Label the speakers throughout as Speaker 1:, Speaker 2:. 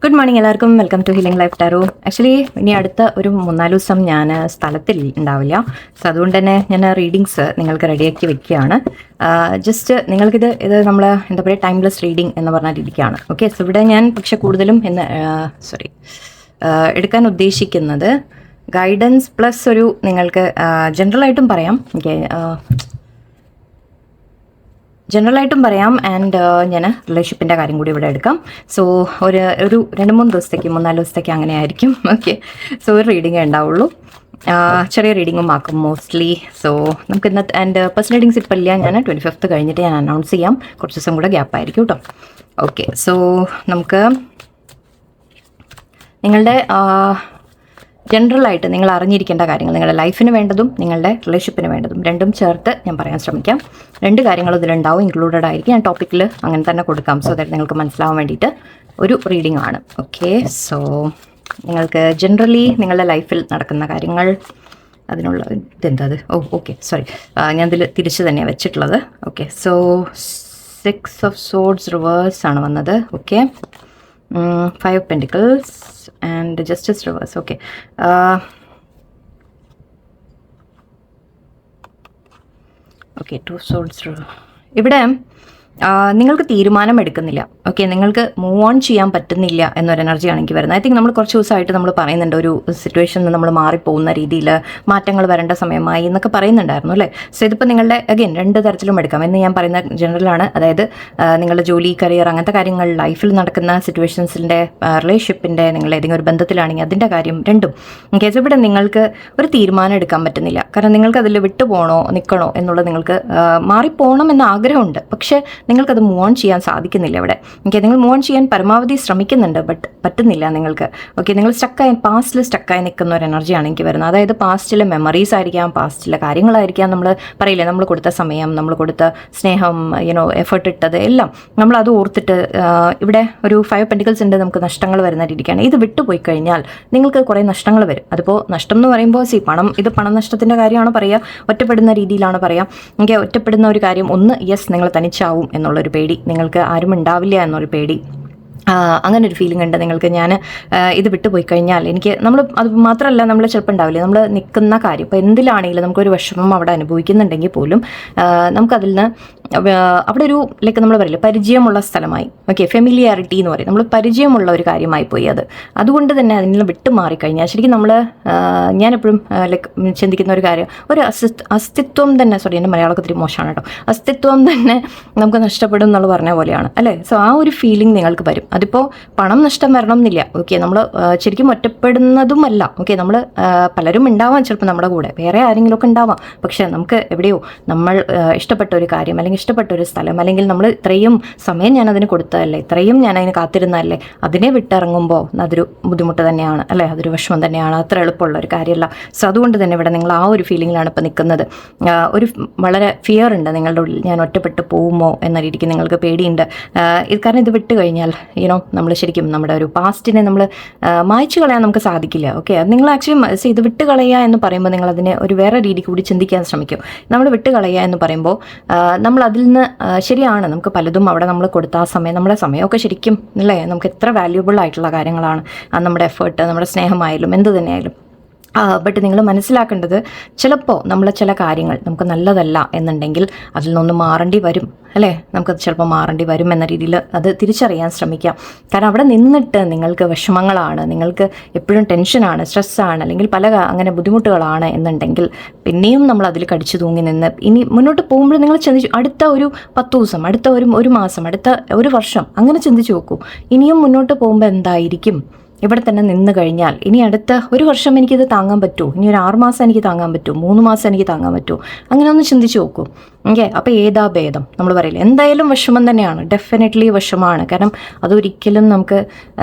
Speaker 1: Good morning എല്ലാവർക്കും. Welcome to healing life tarot. Actually ഇനി അടുത്ത ഒരു 3-4 ദിവസം ഞാൻ സ്ഥലത്തിൽ ഉണ്ടാവില്ല. സോ അതുകൊണ്ട് തന്നെ ഞാൻ റീഡിങ്സ് നിങ്ങൾക്ക് റെഡിയാക്കി വെക്കുകയാണ്. ജസ്റ്റ് നിങ്ങൾക്കിത് നമ്മൾ എന്താ പറയുക, ടൈംലെസ് റീഡിംഗ് എന്ന് പറഞ്ഞ രീതിക്കാണ്. ഓക്കെ, സോ ഇവിടെ ഞാൻ പക്ഷെ കൂടുതലും എടുക്കാൻ ഉദ്ദേശിക്കുന്നത് ഗൈഡൻസ് പ്ലസ് ഒരു നിങ്ങൾക്ക് ജനറലായിട്ടും പറയാം. ഓക്കെ, ജനറലായിട്ടും പറയാം ആൻഡ് ഞാൻ റിലേഷൻഷിപ്പിൻ്റെ കാര്യം കൂടി ഇവിടെ എടുക്കാം. സോ ഒരു 2-3 ദിവസത്തേക്ക് 3-4 ദിവസത്തേക്ക് അങ്ങനെ ആയിരിക്കും. ഓക്കെ, സോ ഒരു റീഡിങ്ങേ ഉണ്ടാവുള്ളൂ. ചെറിയ റീഡിങ്ങും ആക്കും മോസ്റ്റ്ലി. സോ നമുക്ക് ഇന്നത്തെ ആൻഡ് പേഴ്സണൽ റീഡിങ്സ് ഇപ്പോൾ ഇല്ല. ഞാൻ 25th കഴിഞ്ഞിട്ട് ഞാൻ അനൗൺസ് ചെയ്യാം. കുറച്ച് ദിവസം കൂടെ ഗ്യാപ്പായിരിക്കും കേട്ടോ. ഓക്കെ, സോ നമുക്ക് നിങ്ങളുടെ ജനറലായിട്ട് നിങ്ങൾ അറിഞ്ഞിരിക്കേണ്ട കാര്യങ്ങൾ, നിങ്ങളുടെ ലൈഫിന് വേണ്ടതും നിങ്ങളുടെ റിലേഷൻഷിപ്പിന് വേണ്ടതും രണ്ടും ചേർത്ത് ഞാൻ പറയാൻ ശ്രമിക്കാം. 2 കാര്യങ്ങൾ ഇതിലുണ്ടാവും, ഇൻക്ലൂഡഡ് ആയിരിക്കും. ഞാൻ ടോപ്പിക്കിൽ അങ്ങനെ തന്നെ കൊടുക്കാം. സോ ദാറ്റ് നിങ്ങൾക്ക് മനസ്സിലാവാൻ വേണ്ടിയിട്ട് ഒരു റീഡിംഗ് ആണ്. ഓക്കെ, സോ നിങ്ങൾക്ക് ജനറലി നിങ്ങളുടെ ലൈഫിൽ നടക്കുന്ന കാര്യങ്ങൾ, അതിനുള്ള ഇതെന്താ അത്, ഓക്കെ സോറി, ഞാൻ ഇതിൽ തിരിച്ച് തന്നെയാണ് വെച്ചിട്ടുള്ളത്. Okay, so 6 of Swords reverse ആണ് വന്നത്. Okay, 5 of Pentacles and Justice reverse. Okay, okay, 2 Swords. ഇവിടെ നിങ്ങൾക്ക് തീരുമാനം എടുക്കുന്നില്ല. ഓക്കെ, നിങ്ങൾക്ക് മൂവ് ഓൺ ചെയ്യാൻ പറ്റുന്നില്ല എന്നൊരു എനർജിയാണ് എനിക്ക് വരുന്നത്. ഐ തിങ്ക് നമ്മൾ കുറച്ച് ദിവസമായിട്ട് നമ്മൾ പറയുന്നുണ്ട്, ഒരു സിറ്റുവേഷനിൽ നമ്മൾ മാറിപ്പോകുന്ന രീതിയിൽ മാറ്റങ്ങൾ വരേണ്ട സമയമായി എന്നൊക്കെ പറയുന്നുണ്ടായിരുന്നു അല്ലേ. സോ ഇതിപ്പോൾ നിങ്ങളുടെ അഗൈൻ 2 തരത്തിലും എടുക്കാം എന്ന് ഞാൻ പറയുന്ന ജനറലാണ്. അതായത് നിങ്ങളുടെ ജോലി, കരിയർ, അങ്ങനത്തെ കാര്യങ്ങൾ, ലൈഫിൽ നടക്കുന്ന സിറ്റുവേഷൻസിൻ്റെ, റിലേഷൻഷിപ്പിൻ്റെ, നിങ്ങൾ ഏതെങ്കിലും ഒരു ബന്ധത്തിലാണെങ്കിൽ അതിൻ്റെ കാര്യം രണ്ടും. ഓക്കെ, സോ ഇവിടെ നിങ്ങൾക്ക് ഒരു തീരുമാനം എടുക്കാൻ പറ്റുന്നില്ല. കാരണം നിങ്ങൾക്ക് അതിൽ വിട്ടു പോകണോ നിൽക്കണോ എന്നുള്ളത് നിങ്ങൾക്ക് മാറിപ്പോകണം എന്ന ആഗ്രഹമുണ്ട്. പക്ഷേ നിങ്ങൾക്കത് മൂവ് ഓൺ ചെയ്യാൻ സാധിക്കുന്നില്ല ഇവിടെ. ഓക്കെ, നിങ്ങൾ മൂവ് ഓൺ ചെയ്യാൻ പരമാവധി ശ്രമിക്കുന്നുണ്ട്, ബട്ട് പറ്റുന്നില്ല നിങ്ങൾക്ക്. ഓക്കെ, നിങ്ങൾ പാസ്റ്റിൽ സ്റ്റക്കായി നിൽക്കുന്ന ഒരു എനർജിയാണ് എനിക്ക് വരുന്നത്. അതായത് പാസ്റ്റിലെ മെമ്മറീസ് ആയിരിക്കാം, പാസ്റ്റിലെ കാര്യങ്ങളായിരിക്കാം. നമ്മൾ പറയില്ലേ, നമ്മൾ കൊടുത്ത സമയം, നമ്മൾ കൊടുത്ത സ്നേഹം, എഫേർട്ട് ഇട്ടത് എല്ലാം നമ്മളത് ഓർത്തിട്ട് ഇവിടെ ഒരു 5 Pentacles ഉണ്ട്. നമുക്ക് നഷ്ടങ്ങൾ വരുന്ന രീതിക്കാണ്. ഇത് വിട്ടുപോയി കഴിഞ്ഞാൽ നിങ്ങൾക്ക് കുറേ നഷ്ടങ്ങൾ വരും. അതിപ്പോൾ നഷ്ടം എന്ന് പറയുമ്പോൾ ഇത് പണം നഷ്ടത്തിൻ്റെ കാര്യമാണ് പറയുക, ഒറ്റപ്പെടുന്ന രീതിയിലാണ് പറയുക. ഓക്കെ, ഒറ്റപ്പെടുന്ന ഒരു കാര്യം ഒന്ന്, യെസ് നിങ്ങൾ തനിച്ചാവും എന്നുള്ളൊരു പേടി, നിങ്ങൾക്ക് ആരും ഉണ്ടാവില്ല എന്നൊരു പേടി, അങ്ങനെ ഒരു ഫീലിംഗ് ഉണ്ട് നിങ്ങൾക്ക്. ഞാൻ ഇത് വിട്ടുപോയി കഴിഞ്ഞാൽ അത് മാത്രമല്ല, നമ്മൾ ചിലപ്പോൾ ഉണ്ടാവില്ലേ, നമ്മൾ നിൽക്കുന്ന കാര്യം ഇപ്പോൾ എന്തിലാണെങ്കിലും നമുക്കൊരു വിഷമം അവിടെ അനുഭവിക്കുന്നുണ്ടെങ്കിൽ പോലും നമുക്കതിൽ നിന്ന് അവിടെ ഒരു നമ്മൾ പറയില്ലേ, പരിചയമുള്ള സ്ഥലമായി. ഓക്കെ, ഫെമിലിയാരിറ്റി എന്ന് പറയും, നമ്മൾ പരിചയമുള്ള ഒരു കാര്യമായി പോയി. അതുകൊണ്ട് തന്നെ അതിൽ വിട്ടു മാറിക്കഴിഞ്ഞാൽ ശരിക്കും ഞാനെപ്പോഴും ചിന്തിക്കുന്ന ഒരു കാര്യം, ഒരു അസ്തിത്വം തന്നെ, സോറി എൻ്റെ മലയാളമൊക്കെ ഒത്തിരി മോശമാണ് കേട്ടോ, അസ്തിത്വം തന്നെ നമുക്ക് നഷ്ടപ്പെടും എന്നുള്ള പറഞ്ഞ പോലെയാണ് അല്ലേ. സോ ആ ഒരു ഫീലിംഗ് നിങ്ങൾക്ക് വരും. അതിപ്പോൾ പണം നഷ്ടം വരണം എന്നില്ല. ഓക്കെ, നമ്മൾ ശരിക്കും ഒറ്റപ്പെടുന്നതുമല്ല. ഓക്കെ, നമ്മൾ പലരും ഉണ്ടാവാം ചിലപ്പോൾ നമ്മുടെ കൂടെ, വേറെ ആരെങ്കിലുമൊക്കെ ഉണ്ടാവാം. പക്ഷേ നമുക്ക് എവിടെയോ നമ്മൾ ഇഷ്ടപ്പെട്ട ഒരു കാര്യം, അല്ലെങ്കിൽ ഇഷ്ടപ്പെട്ട ഒരു സ്ഥലം, അല്ലെങ്കിൽ നമ്മൾ ഇത്രയും സമയം ഞാനതിന് കൊടുത്തതല്ലേ, ഇത്രയും ഞാനതിന് കാത്തിരുന്നതല്ലേ, അതിനെ വിട്ടിറങ്ങുമ്പോൾ അതൊരു ബുദ്ധിമുട്ട് തന്നെയാണ് അല്ലേ, അതൊരു വിഷമം തന്നെയാണ്. അത്ര എളുപ്പമുള്ള ഒരു കാര്യമല്ല. സോ അതുകൊണ്ട് തന്നെ ഇവിടെ നിങ്ങൾ ആ ഒരു ഫീലിങ്ങിലാണ് ഇപ്പോൾ നിൽക്കുന്നത്. ഒരു വളരെ ഫിയർ ഉണ്ട് നിങ്ങളുടെ ഉള്ളിൽ, ഞാൻ ഒറ്റപ്പെട്ട് പോകുമോ എന്ന രീതിക്ക് നിങ്ങൾക്ക് പേടിയുണ്ട്. കാരണം ഇത് വിട്ട് കഴിഞ്ഞാൽ നമ്മൾ ശരിക്കും നമ്മുടെ ഒരു പാസ്റ്റിനെ നമ്മൾ മായ്ച്ചു കളയാൻ നമുക്ക് സാധിക്കില്ല. ഓക്കെ, നിങ്ങൾ ആക്ച്വലി ഇത് വിട്ട് കളയുക എന്ന് പറയുമ്പോൾ നിങ്ങൾ അതിനെ ഒരു വേറെ രീതി കൂടി ചിന്തിക്കാൻ ശ്രമിക്കും. നമ്മൾ വിട്ട് കളയുക എന്ന് പറയുമ്പോൾ നമ്മൾ അതിൽ നിന്ന് ശരിയാണ്, നമുക്ക് പലതും അവിടെ നമ്മൾ കൊടുത്ത ആ സമയം, നമ്മുടെ സമയമൊക്കെ ശരിക്കും അല്ലേ, നമുക്ക് എത്ര വാല്യൂബിൾ ആയിട്ടുള്ള കാര്യങ്ങളാണ്. നമ്മുടെ എഫേർട്ട്, നമ്മുടെ സ്നേഹമായാലും എന്ത് തന്നെയായാലും. ബട്ട് നിങ്ങൾ മനസ്സിലാക്കേണ്ടത്, ചിലപ്പോൾ നമ്മളെ ചില കാര്യങ്ങൾ നമുക്ക് നല്ലതല്ല എന്നുണ്ടെങ്കിൽ അതിൽ നിന്നൊന്ന് മാറേണ്ടി വരും അല്ലേ. നമുക്കത് ചിലപ്പോൾ മാറേണ്ടി വരും എന്ന രീതിയിൽ അത് തിരിച്ചറിയാൻ ശ്രമിക്കാം. കാരണം അവിടെ നിന്നിട്ട് നിങ്ങൾക്ക് വിഷമങ്ങളാണ്, നിങ്ങൾക്ക് എപ്പോഴും ടെൻഷനാണ്, സ്ട്രെസ്സാണ്, അല്ലെങ്കിൽ പല അങ്ങനെ ബുദ്ധിമുട്ടുകളാണ് എന്നുണ്ടെങ്കിൽ പിന്നെയും നമ്മൾ അതിൽ കടിച്ചു തൂങ്ങി നിന്ന് ഇനി മുന്നോട്ട് പോകുമ്പോൾ നിങ്ങൾ ചിന്തിച്ചു, അടുത്ത ഒരു 10 ദിവസം, അടുത്ത ഒരു മാസം, അടുത്ത ഒരു വർഷം, അങ്ങനെ ചിന്തിച്ചു നോക്കൂ. ഇനിയും മുന്നോട്ട് പോകുമ്പോൾ എന്തായിരിക്കും. ഇവിടെ തന്നെ നിന്ന് കഴിഞ്ഞാൽ ഇനി അടുത്ത ഒരു വർഷം എനിക്കിത് താങ്ങാൻ പറ്റുമോ, ഇനി ഒരു 6 മാസം എനിക്ക് താങ്ങാൻ പറ്റുമോ, 3 മാസം എനിക്ക് താങ്ങാൻ പറ്റുമോ, അങ്ങനെ ഒന്ന് ചിന്തിച്ച് നോക്കൂ. ഓക്കെ, അപ്പോൾ ഏതാ ഭേദം നമ്മൾ പറയില്ല. എന്തായാലും വിഷമം തന്നെയാണ്, ഡെഫിനറ്റ്ലി വിഷമമാണ്. കാരണം അതൊരിക്കലും നമുക്ക്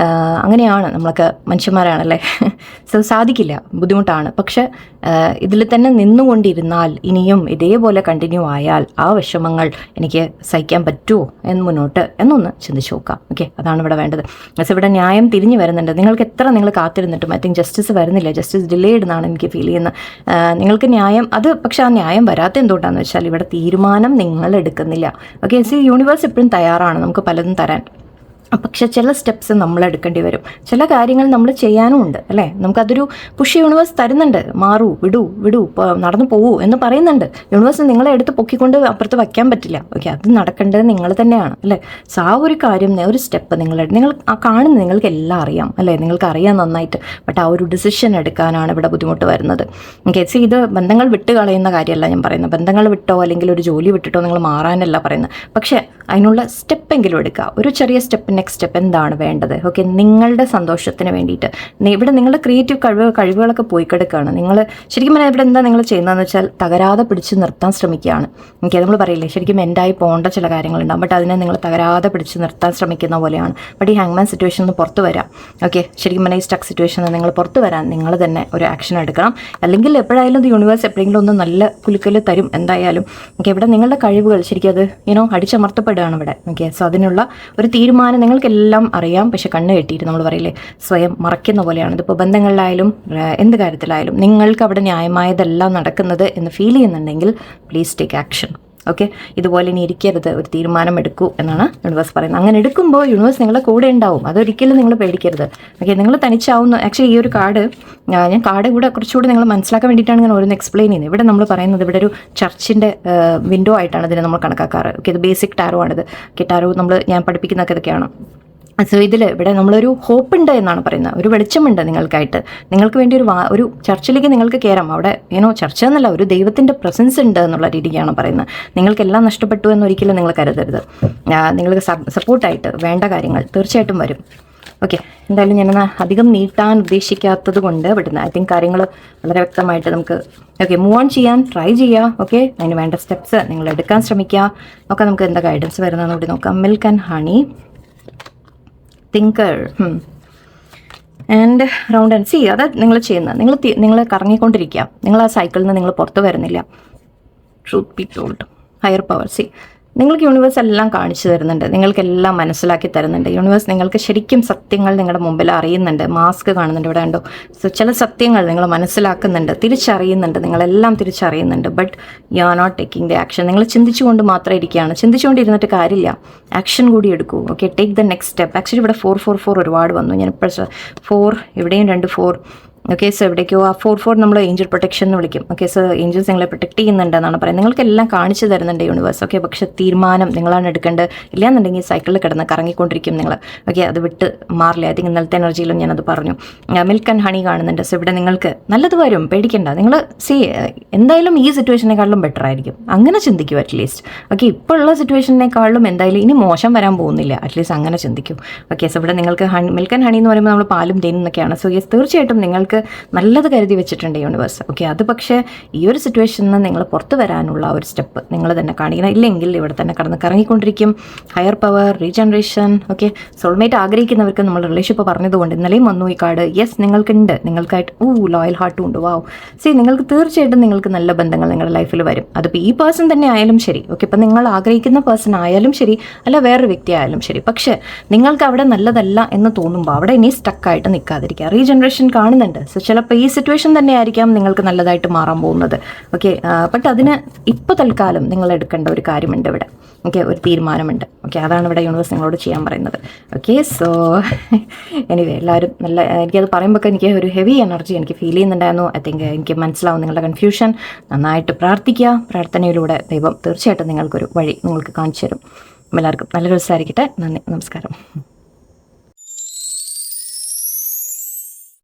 Speaker 1: അങ്ങനെയാണ്, നമ്മളൊക്കെ മനുഷ്യന്മാരാണല്ലേ. സോ സാധിക്കില്ല, ബുദ്ധിമുട്ടാണ്. പക്ഷെ ഇതിൽ തന്നെ നിന്നുകൊണ്ടിരുന്നാൽ, ഇനിയും ഇതേപോലെ കണ്ടിന്യൂ ആയാൽ ആ വിഷമങ്ങൾ എനിക്ക് സഹിക്കാൻ പറ്റുമോ എന്ന് മുന്നോട്ട് എന്നൊന്ന് ചിന്തിച്ച് നോക്കാം. ഓക്കെ, അതാണ് ഇവിടെ വേണ്ടത്. പക്ഷേ ഇവിടെ ന്യായം തിരിഞ്ഞു വരുന്നുണ്ട്. നിങ്ങൾക്ക് എത്ര നിങ്ങൾ കാത്തിരുന്നിട്ടും ഐ തിങ്ക് ജസ്റ്റിസ് വരുന്നില്ല, ജസ്റ്റിസ് ഡിലേഡ് എന്നാണ് എനിക്ക് ഫീൽ ചെയ്യുന്നത്. നിങ്ങൾക്ക് ന്യായം അത്, പക്ഷെ ആ ന്യായം വരാത്ത എന്തുകൊണ്ടാണെന്ന് വെച്ചാൽ ഇവിടെ തീരുമാനം നിങ്ങൾ എടുക്കുന്നില്ല. ഓക്കെ, സി യൂണിവേഴ്സ് എപ്പോഴും തയ്യാറാണ് നമുക്ക് പലതും തരാൻ. പക്ഷെ ചില സ്റ്റെപ്സ് നമ്മൾ എടുക്കേണ്ടി വരും. ചില കാര്യങ്ങൾ നമ്മൾ ചെയ്യാനും ഉണ്ട് അല്ലേ. നമുക്കതൊരു പുഷ് യൂണിവേഴ്സ് തരുന്നുണ്ട്. മാറൂ, വിടൂ, നടന്നു പോവൂ എന്ന് പറയുന്നുണ്ട്. യൂണിവേഴ്സ് നിങ്ങളെ എടുത്ത് പൊക്കിക്കൊണ്ട് അപ്പുറത്ത് വയ്ക്കാൻ പറ്റില്ല. ഓക്കെ, അത് നടക്കേണ്ടത് നിങ്ങൾ തന്നെയാണ് അല്ലേ. സോ ആ ഒരു കാര്യം, ഒരു സ്റ്റെപ്പ് നിങ്ങൾ കാണുന്നത് നിങ്ങൾക്ക് എല്ലാം അറിയാം അല്ലേ, നിങ്ങൾക്ക് അറിയാം നന്നായിട്ട്. ബട്ട് ആ ഒരു ഡിസിഷൻ എടുക്കാനാണ് ഇവിടെ ബുദ്ധിമുട്ട് വരുന്നത്. ഓക്കെ, സി ഇത് ബന്ധങ്ങൾ വിട്ട് കളയുന്ന കാര്യമല്ല ഞാൻ പറയുന്നത്. ബന്ധങ്ങൾ വിട്ടോ അല്ലെങ്കിൽ ഒരു ജോലി വിട്ടിട്ടോ നിങ്ങൾ മാറാനല്ല പറയുന്നത്. പക്ഷേ അതിനുള്ള സ്റ്റെപ്പെങ്കിലും എടുക്കുക. ഒരു ചെറിയ സ്റ്റെപ്പ്, നെക്സ്റ്റ് സ്റ്റെപ്പ് എന്താണ് വേണ്ടത്. ഓക്കെ, നിങ്ങളുടെ സന്തോഷത്തിന് വേണ്ടിയിട്ട് ഇവിടെ നിങ്ങളുടെ ക്രിയേറ്റീവ് കഴിവുകളൊക്കെ പോയി കിടക്കുകയാണ്. നിങ്ങൾ ശരിക്കും പറഞ്ഞാൽ ഇവിടെ എന്താ നിങ്ങൾ ചെയ്യുന്നതെന്ന് വെച്ചാൽ തകരാതെ പിടിച്ച് നിർത്താൻ ശ്രമിക്കുകയാണ്. ഓക്കെ, നമ്മൾ പറയില്ലേ ശരിക്കും എൻഡായി പോകേണ്ട ചില കാര്യങ്ങളുണ്ടാകും. ബട്ട് അതിനെ നിങ്ങൾ തകരാതെ പിടിച്ച് നിർത്താൻ ശ്രമിക്കുന്ന പോലെയാണ്. ബട്ട് ഈ ഹാങ്മാൻ സിറ്റുവേഷനിൽ നിന്ന് പുറത്ത് വരാം. ഓക്കെ, ശരിക്കും പറഞ്ഞാൽ ഈ സ്റ്റക്ക് സിറ്റുവേഷനിൽ നിങ്ങൾ പുറത്ത് വരാൻ നിങ്ങൾ തന്നെ ഒരു ആക്ഷൻ എടുക്കണം. അല്ലെങ്കിൽ എപ്പോഴായാലും ഇത് യൂണിവേഴ്സ് എപ്പോഴെങ്കിലും ഒന്ന് നല്ല കുലുക്കൽ തരും എന്തായാലും. ഓക്കെ, ഇവിടെ നിങ്ങളുടെ കഴിവുകൾ ശരിക്കും അത് അടിച്ചമർത്തപ്പെടുകയാണ് ഇവിടെ. ഓക്കെ, സോ അതിനുള്ള ഒരു തീരുമാനം നിങ്ങൾക്കെല്ലാം അറിയാം. പക്ഷെ കണ്ണ് കെട്ടിയിട്ട് നമ്മൾ പറയില്ലേ സ്വയം മറയ്ക്കുന്ന പോലെയാണ്. ഇതിപ്പോൾ ബന്ധങ്ങളിലായാലും എന്ത് കാര്യത്തിലായാലും നിങ്ങൾക്ക് അവിടെ ന്യായമായതെല്ലാം നടക്കുന്നത് എന്ന് ഫീൽ ചെയ്യുന്നുണ്ടെങ്കിൽ പ്ലീസ് ടേക്ക് ആക്ഷൻ. ഓക്കെ, ഇതുപോലെ ഇനി ഇരിക്കരുത്, ഒരു തീരുമാനം എടുക്കൂ എന്നാണ് യൂണിവേഴ്സ് പറയുന്നത്. അങ്ങനെ എടുക്കുമ്പോൾ യൂണിവേഴ്സ് നിങ്ങളുടെ കൂടെ ഉണ്ടാവും. അതൊരിക്കലും നിങ്ങൾ പേടിക്കരുത്. ഓക്കെ, നിങ്ങൾ തനിച്ചാവുന്ന ആക്ച്വലി ഈ ഒരു കാർഡ് ഞാൻ കൂടെ കുറച്ചുകൂടി നിങ്ങൾ മനസ്സിലാക്കാൻ വേണ്ടിയിട്ടാണ് ഞാൻ ഓരോന്ന് എക്സ്പ്ലെയിൻ ചെയ്യുന്നത്. ഇവിടെ നമ്മൾ പറയുന്നത് ഇവിടെ ഒരു ചർച്ചിൻ്റെ വിൻഡോ ആയിട്ടാണ് ഇതിനെ നമ്മൾ കണക്കാക്കാറ്. ഓക്കെ, ഇത് ബേസിക് ടാരോ ആണിത്. ഓക്കെ, ടാരോ ഞാൻ പഠിപ്പിക്കുന്നതൊക്കെ ഇതൊക്കെയാണ്. സോ ഇവിടെ നമ്മളൊരു ഹോപ്പ് ഉണ്ട് എന്നാണ് പറയുന്നത്. ഒരു വെളിച്ചമുണ്ട് നിങ്ങൾക്കായിട്ട്. നിങ്ങൾക്ക് വേണ്ടി ഒരു ചർച്ചിലേക്ക് നിങ്ങൾക്ക് കയറാം. അവിടെ ചർച്ച എന്നല്ല, ഒരു ദൈവത്തിൻ്റെ പ്രസൻസ് ഉണ്ട് എന്നുള്ള രീതിക്കാണ് പറയുന്നത്. നിങ്ങൾക്കെല്ലാം നഷ്ടപ്പെട്ടു എന്നൊരിക്കലും നിങ്ങൾ കരുതരുത്. നിങ്ങൾക്ക് സപ്പോർട്ടായിട്ട് വേണ്ട കാര്യങ്ങൾ തീർച്ചയായിട്ടും വരും. ഓക്കെ, എന്തായാലും ഞാനൊന്ന് അധികം നീട്ടാൻ ഉദ്ദേശിക്കാത്തത് കൊണ്ട് വിടുന്നത്. ഐ തിങ്ക് കാര്യങ്ങൾ വളരെ വ്യക്തമായിട്ട് നമുക്ക് മൂവ് ഓൺ ചെയ്യാൻ ട്രൈ ചെയ്യുക. ഓക്കെ, അതിന് വേണ്ട സ്റ്റെപ്സ് നിങ്ങൾ എടുക്കാൻ ശ്രമിക്കുക. ഒക്കെ നമുക്ക് എന്താ ഗൈഡൻസ് വരുന്നതെന്ന് കൂടി നോക്കാം. Milk and honey, thinker and round and C. അത് നിങ്ങൾ ചെയ്യുന്നത് നിങ്ങൾ കറങ്ങിക്കൊണ്ടിരിക്കുക. നിങ്ങൾ ആ സൈക്കിളിൽ നിന്ന് നിങ്ങൾ പുറത്ത് വരുന്നില്ല. Truth B told, higher power. C നിങ്ങൾക്ക് യൂണിവേഴ്സ് എല്ലാം കാണിച്ചു തരുന്നുണ്ട്. നിങ്ങൾക്കെല്ലാം മനസ്സിലാക്കി തരുന്നുണ്ട്. യൂണിവേഴ്സ് നിങ്ങൾക്ക് ശരിക്കും സത്യങ്ങൾ നിങ്ങളുടെ മുമ്പിൽ അറിയുന്നുണ്ട്. മാസ്ക് കാണുന്നുണ്ട് ഇവിടെ ഉണ്ടോ. സോ ചില സത്യങ്ങൾ നിങ്ങൾ മനസ്സിലാക്കുന്നുണ്ട്, തിരിച്ചറിയുന്നുണ്ട്, നിങ്ങളെല്ലാം തിരിച്ചറിയുന്നുണ്ട്. But you are not taking the action. നിങ്ങൾ ചിന്തിച്ചുകൊണ്ട് മാത്രം ഇരിക്കുകയാണ്. ചിന്തിച്ചുകൊണ്ടിരുന്നിട്ട് കാര്യമില്ല, ആക്ഷൻ കൂടി എടുക്കൂ. Okay, take the next step. Actually ഇവിടെ 444 ഒരുപാട് വന്നു. ഞാനിപ്പോൾ 4 ഇവിടെയും 2 4. ഓക്കെ, സോ എവിടേക്കോ ആ 4 നമ്മൾ ഏഞ്ചൽ പ്രൊട്ടക്ഷൻ എന്ന് വിളിക്കും. ഓക്കെ, സോ ഏഞ്ചൽസ് നിങ്ങളെ പ്രൊട്ടക്ട് ചെയ്യുന്നുണ്ടെന്നാണ് പറയുന്നത്. നിങ്ങൾക്കെല്ലാം കാണിച്ചു തരുന്നുണ്ട് യൂണിവേഴ്സ്. ഓക്കെ, പക്ഷെ തീരുമാനം നിങ്ങളാണ് എടുക്കേണ്ടത്. ഇല്ലാന്നുണ്ടെങ്കിൽ സൈക്കിളിൽ കിടന്ന് കറങ്ങിക്കൊണ്ടിരിക്കും നിങ്ങൾ. ഓക്കെ, അത് വിട്ട് മാറില്ല. ഐ തിങ്ക് ഇന്നലത്തെ എനർജിയിലും ഞാനത് പറഞ്ഞു. മിൽക്ക് ആൻഡ് ഹണി കാണുന്നുണ്ട്. സോ ഇവിടെ നിങ്ങൾക്ക് നല്ലത് വരും, പേടിക്കണ്ട. നിങ്ങൾ എന്തായാലും ഈ സിറ്റുവേഷനേക്കാളും ബെറ്റർ ആയിരിക്കും. അങ്ങനെ ചിന്തിക്കൂ അറ്റ്ലീസ്റ്റ്. ഓക്കെ, ഇപ്പോൾ ഉള്ള സിറ്റുവേഷനേക്കാളും എന്തായാലും ഇനി മോശം വരാൻ പോകുന്നില്ല. അറ്റ്ലീസ്റ്റ് അങ്ങനെ ചിന്തിക്കൂ. ഓക്കെ, സോ ഇവിടെ നിങ്ങൾക്ക് മിൽക്ക് ആൻഡ് ഹണി എന്ന് പറയുമ്പോൾ നമ്മൾ പാലും തേനും എന്നൊക്കെയാണ്. സോ യെസ്, തീർച്ചയായിട്ടും നിങ്ങൾക്ക് നല്ലത് കരുതി വെച്ചിട്ടുണ്ട് യൂണിവേഴ്സ്. ഓക്കെ, അത് പക്ഷേ ഈ ഒരു സിറ്റുവേഷനിൽ നിന്ന് നിങ്ങൾ പുറത്ത് വരാനുള്ള ഒരു സ്റ്റെപ്പ് നിങ്ങൾ തന്നെ കാണിക്കണം. ഇല്ലെങ്കിൽ ഇവിടെ തന്നെ കടന്ന് കറങ്ങിക്കൊണ്ടിരിക്കും. Higher power, regeneration. Okay, soulmate ആഗ്രഹിക്കുന്നവർക്ക് നമ്മൾ റിലേഷൻഷിപ്പ് പറഞ്ഞതുകൊണ്ട് ഇന്നലെയും വന്നു ഈ കാർഡ്. യെസ്, നിങ്ങൾക്കുണ്ട്. നിങ്ങൾക്കായിട്ട് ലോയൽ ഹാർട്ടും ഉണ്ട്. വാവ്, സി നിങ്ങൾക്ക് തീർച്ചയായിട്ടും നിങ്ങൾക്ക് നല്ല ബന്ധങ്ങൾ നിങ്ങളുടെ ലൈഫിൽ വരും. അതിപ്പോൾ ഈ പേഴ്സൺ തന്നെ ആയാലും ശരി. ഓക്കെ, ഇപ്പം നിങ്ങൾ ആഗ്രഹിക്കുന്ന പേഴ്സൺ ആയാലും ശരി, അല്ല വേറൊരു വ്യക്തി ആയാലും ശരി. പക്ഷേ നിങ്ങൾക്ക് അവിടെ നല്ലതല്ല എന്ന് തോന്നുമ്പോൾ അവിടെ ഇനി സ്റ്റക്കായിട്ട് നിൽക്കാതിരിക്കുക. റീജനറേഷൻ കാണുന്നുണ്ട്. സോ ചിലപ്പോൾ ഈ സിറ്റുവേഷൻ തന്നെ ആയിരിക്കാം നിങ്ങൾക്ക് നല്ലതായിട്ട് മാറാൻ പോകുന്നത്. ഓക്കെ, ബട്ട് അതിന് ഇപ്പോൾ തൽക്കാലം നിങ്ങൾ എടുക്കേണ്ട ഒരു കാര്യമുണ്ട് ഇവിടെ. ഓക്കെ, ഒരു തീരുമാനമുണ്ട്. ഓക്കെ, അതാണ് ഇവിടെ യൂണിവേഴ്സ് നിങ്ങളോട് ചെയ്യാൻ പറയുന്നത്. ഓക്കെ, സോ എനിവേ എല്ലാവരും എനിക്കത് പറയുമ്പോൾ എനിക്ക് ഒരു ഹെവി എനർജി എനിക്ക് ഫീൽ ചെയ്യുന്നുണ്ടായിരുന്നു. ഐ തിങ്ക് എനിക്ക് മനസ്സിലാവും നിങ്ങളുടെ കൺഫ്യൂഷൻ. നന്നായിട്ട് പ്രാർത്ഥിക്കുക. പ്രാർത്ഥനയിലൂടെ ദൈവം തീർച്ചയായിട്ടും നിങ്ങൾക്കൊരു വഴി നിങ്ങൾക്ക് കാണിച്ചു തരും. എല്ലാവർക്കും നല്ലൊരു ദിവസമായിരിക്കട്ടെ. നന്ദി, നമസ്കാരം.